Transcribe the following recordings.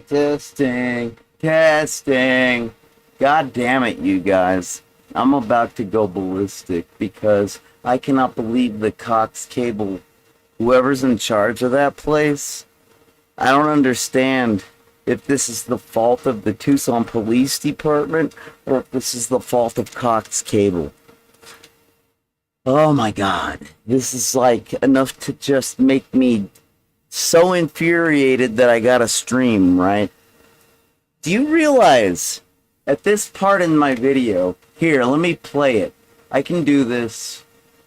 Testing, testing. God damn it, you guys. I'm about to go ballistic because I cannot believe the Cox Cable, whoever's in charge of that place, I don't understand if this is the fault of the Tucson Police Department or if this is the fault of Cox Cable. Oh my God. This is like enough to just make me so infuriated that I gotta stream, right? Do you realize at this part in my video, here, let me play it. I can do this,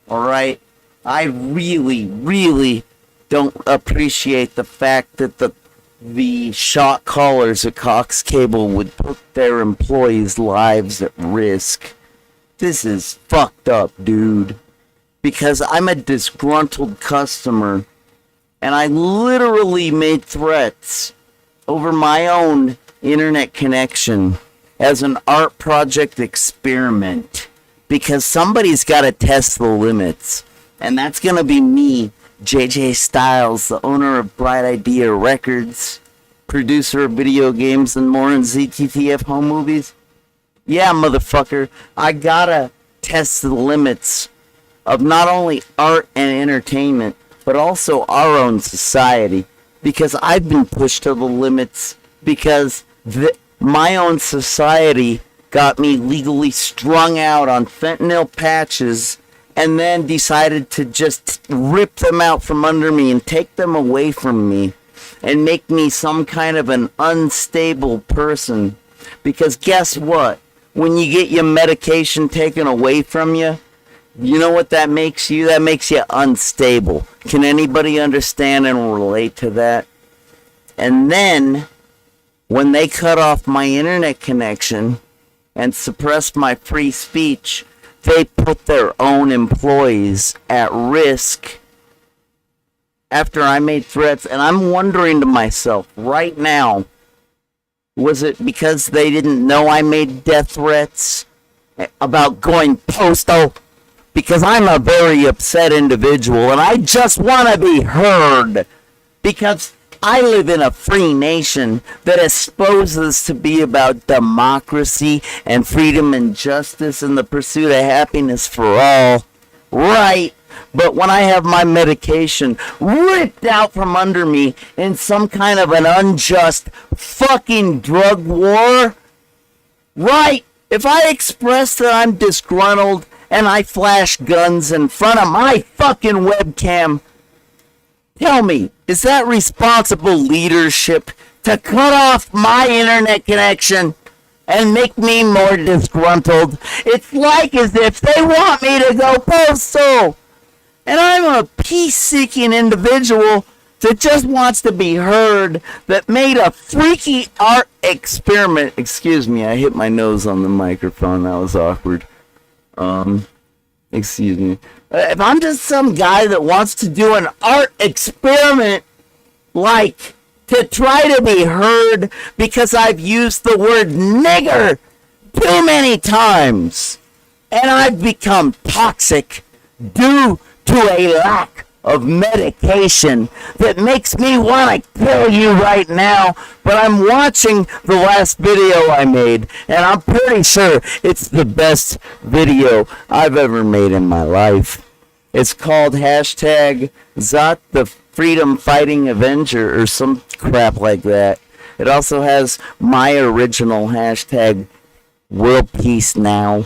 alright? I really don't appreciate the fact that the shot callers at Cox Cable would put their employees' lives at risk. This is fucked up, dude. Because I'm a disgruntled customer, and I literally made threats over my own internet connection as an art project experiment. Because somebody's got to test the limits. And that's going to be me, JJ Styles, the owner of Bright Idea Records, producer of video games and more in ZTTF home movies. Yeah, motherfucker, I gotta test the limits of not only art and entertainment, but also our own society. Because I've been pushed to the limits because my own society got me legally strung out on fentanyl patches and then decided to just rip them out from under me and take them away from me and make me some kind of an unstable person. Because guess what? When you get your medication taken away from you, you know what that makes you? That makes you unstable. Can anybody understand and relate to that? And then, when they cut off my internet connection and suppressed my free speech, they put their own employees at risk after I made threats. And I'm wondering to myself right now, was it because they didn't know I made death threats about going postal? Because I'm a very upset individual and I just want to be heard. Because I live in a free nation that is supposed to be about democracy and freedom and justice and the pursuit of happiness for all. Right. But when I have my medication ripped out from under me in some kind of an unjust fucking drug war, right, if I express that I'm disgruntled and I flash guns in front of my fucking webcam, tell me, is that responsible leadership to cut off my internet connection and make me more disgruntled? It's like as if they want me to go postal. And I'm a peace-seeking individual that just wants to be heard, that made a freaky art experiment. Excuse me, I hit my nose on the microphone. That was awkward. Excuse me. If I'm just some guy that wants to do an art experiment, like to try to be heard because I've used the word nigger too many times, and I've become toxic due to a lack of medication that makes me want to kill you right now. But I'm watching the last video I made, and I'm pretty sure it's the best video I've ever made in my life. It's called hashtag Zot the Freedom Fighting Avenger or some crap like that. It also has my original hashtag World Peace Now,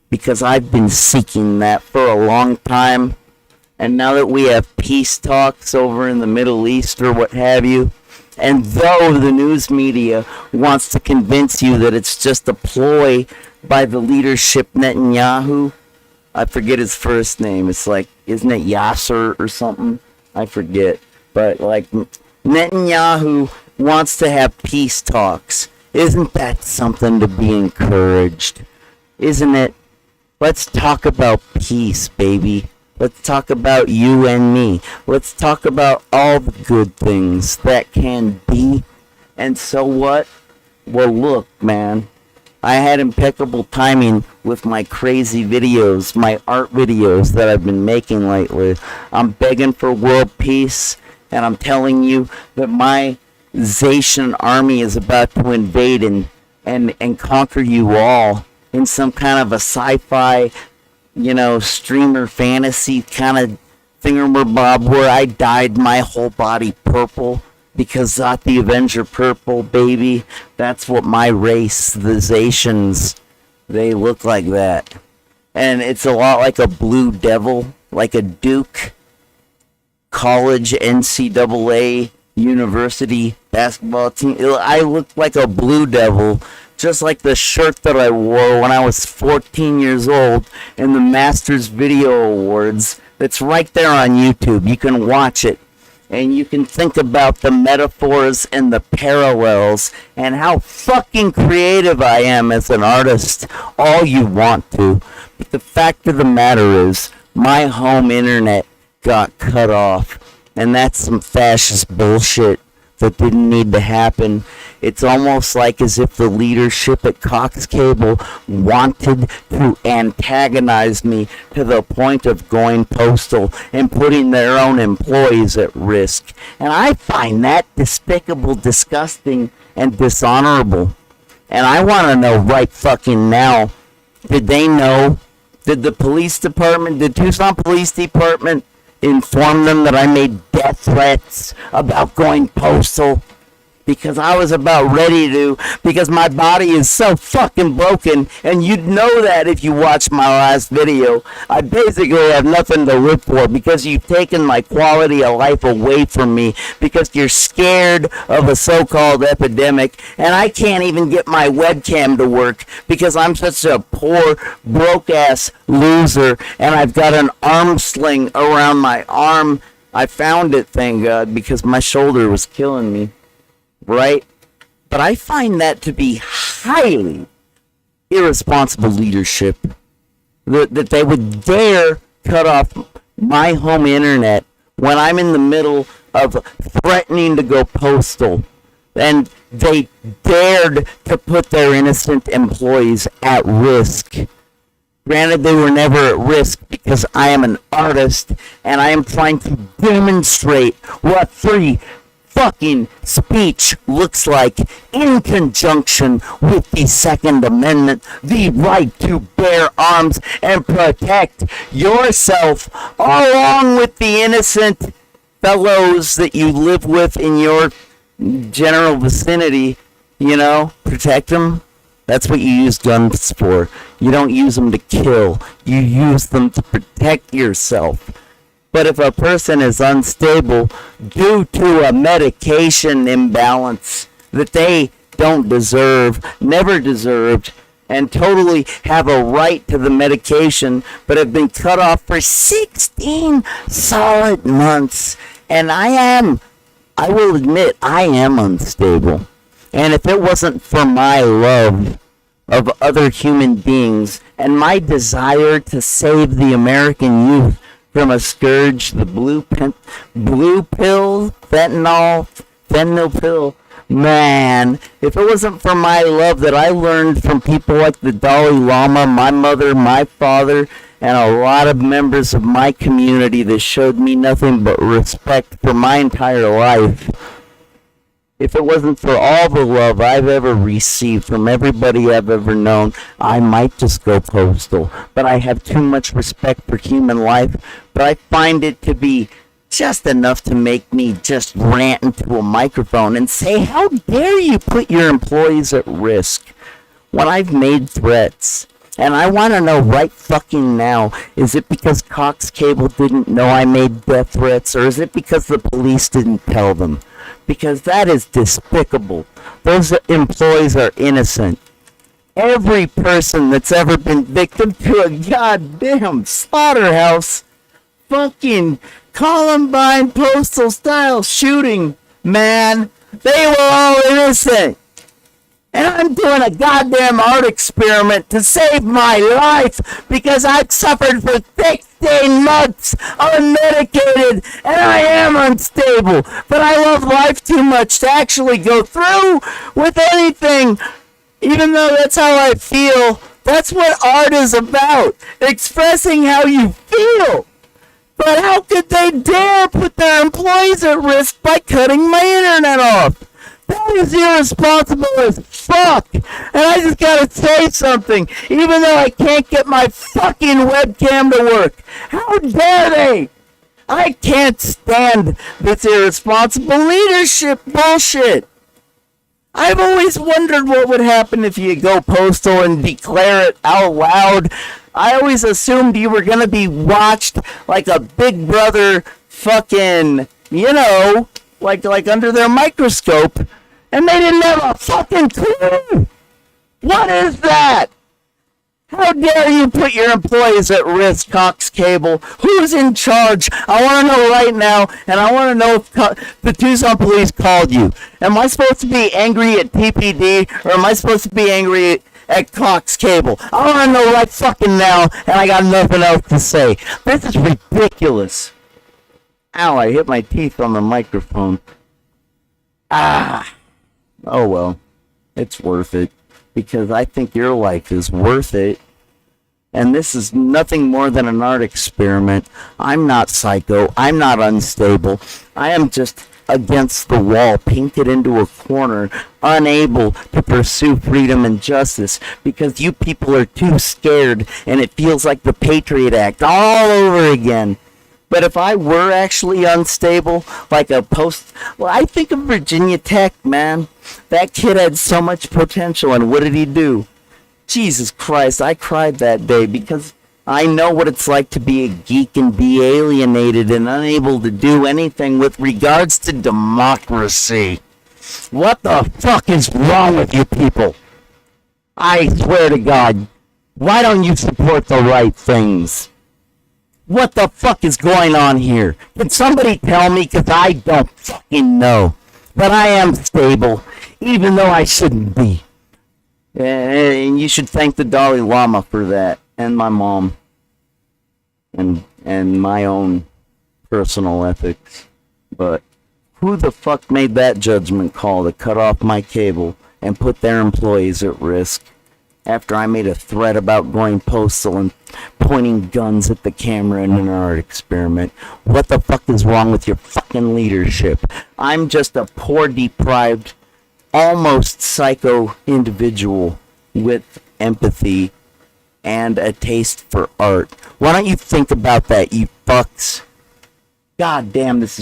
because I've been seeking that for a long time. And now that we have peace talks over in the Middle East or what have you, and though the news media wants to convince you that it's just a ploy by the leadership Netanyahu, I forget his first name. It's like, isn't it Yasser or something? I forget. But like, Netanyahu wants to have peace talks. Isn't that something to be encouraged? Isn't it? Let's talk about peace, baby. Let's talk about you and me. Let's talk about all the good things that can be. And so what? Well, look, man. I had impeccable timing with my crazy videos, my art videos that I've been making lately. I'm begging for world peace, and I'm telling you that my Zation army is about to invade and conquer you all in some kind of a sci-fi, streamer fantasy kind of thingamabob where I dyed my whole body purple because Zot the Avenger purple, baby. That's what my race, the Zatians, they look like that. And it's a lot like a blue devil, like a Duke college NCAA university basketball team. I look like a blue devil, just like the shirt that I wore when I was 14 years old in the Masters Video Awards. It's right there on YouTube. You can watch it. And you can think about the metaphors and the parallels and how fucking creative I am as an artist all you want to. But the fact of the matter is, my home internet got cut off. And that's some fascist bullshit that didn't need to happen. It's almost like as if the leadership at Cox Cable wanted to antagonize me to the point of going postal and putting their own employees at risk. And I find that despicable, disgusting, and dishonorable. And I want to know right fucking now, did they know? Did the police department, did Tucson Police Department inform them that I made death threats about going postal? Because I was about ready to, because my body is so fucking broken, and you'd know that if you watched my last video. I basically have nothing to live for because you've taken my quality of life away from me because you're scared of a so-called epidemic, and I can't even get my webcam to work because I'm such a poor, broke-ass loser, and I've got an arm sling around my arm. I found it, thank God, because my shoulder was killing me. Right? But I find that to be highly irresponsible leadership. That they would dare cut off my home internet when I'm in the middle of threatening to go postal. And they dared to put their innocent employees at risk. Granted, they were never at risk because I am an artist and I am trying to demonstrate what free fucking speech looks like in conjunction with the Second Amendment, the right to bear arms and protect yourself along with the innocent fellows that you live with in your general vicinity. Protect them. That's what you use guns for. You don't use them to kill. You use them to protect yourself. But if a person is unstable due to a medication imbalance that they don't deserve, never deserved, and totally have a right to the medication, but have been cut off for 16 solid months, and I will admit, I am unstable. And if it wasn't for my love of other human beings and my desire to save the American youth from a scourge, the blue pill, fentanyl pill. Man, if it wasn't for my love that I learned from people like the Dalai Lama, my mother, my father, and a lot of members of my community that showed me nothing but respect for my entire life. If it wasn't for all the love I've ever received from everybody I've ever known, I might just go postal. But I have too much respect for human life. But I find it to be just enough to make me just rant into a microphone and say, how dare you put your employees at risk when I've made threats? And I want to know right fucking now, is it because Cox Cable didn't know I made death threats, or is it because the police didn't tell them? Because that is despicable. Those employees are innocent. Every person that's ever been victim to a goddamn slaughterhouse, fucking Columbine postal style shooting, man, they were all innocent. And I'm doing a goddamn art experiment to save my life because I've suffered for 16 months unmedicated and I am unstable. But I love life too much to actually go through with anything, even though that's how I feel. That's what art is about, expressing how you feel. But how could they dare put their employees at risk by cutting my internet off? That is irresponsible as fuck. And I just gotta say something, even though I can't get my fucking webcam to work. How dare they? I can't stand this irresponsible leadership bullshit. I've always wondered what would happen if you go postal and declare it out loud. I always assumed you were gonna be watched like a Big Brother fucking, like under their microscope, and they didn't have a fucking clue. What is that? How dare you put your employees at risk, Cox Cable? Who's in charge? I want to know right now, and I want to know if the Tucson police called you. Am I supposed to be angry at TPD, or am I supposed to be angry at Cox Cable? I want to know right fucking now, and I got nothing else to say. This is ridiculous. Ow, I hit my teeth on the microphone. Ah. Oh well. It's worth it. Because I think your life is worth it. And this is nothing more than an art experiment. I'm not psycho. I'm not unstable. I am just against the wall, painted into a corner, unable to pursue freedom and justice because you people are too scared and it feels like the Patriot Act all over again. But if I were actually unstable, like I think of Virginia Tech, man. That kid had so much potential, and what did he do? Jesus Christ, I cried that day because I know what it's like to be a geek and be alienated and unable to do anything with regards to democracy. What the fuck is wrong with you people? I swear to God, why don't you support the right things? What the fuck is going on here? Can somebody tell me? Because I don't fucking know. But I am stable, even though I shouldn't be. And you should thank the Dalai Lama for that, and my mom, and my own personal ethics. But who the fuck made that judgment call to cut off my cable and put their employees at risk? After I made a threat about going postal and pointing guns at the camera in an art experiment. What the fuck is wrong with your fucking leadership? I'm just a poor, deprived, almost psycho individual with empathy and a taste for art. Why don't you think about that, you fucks? God damn, this is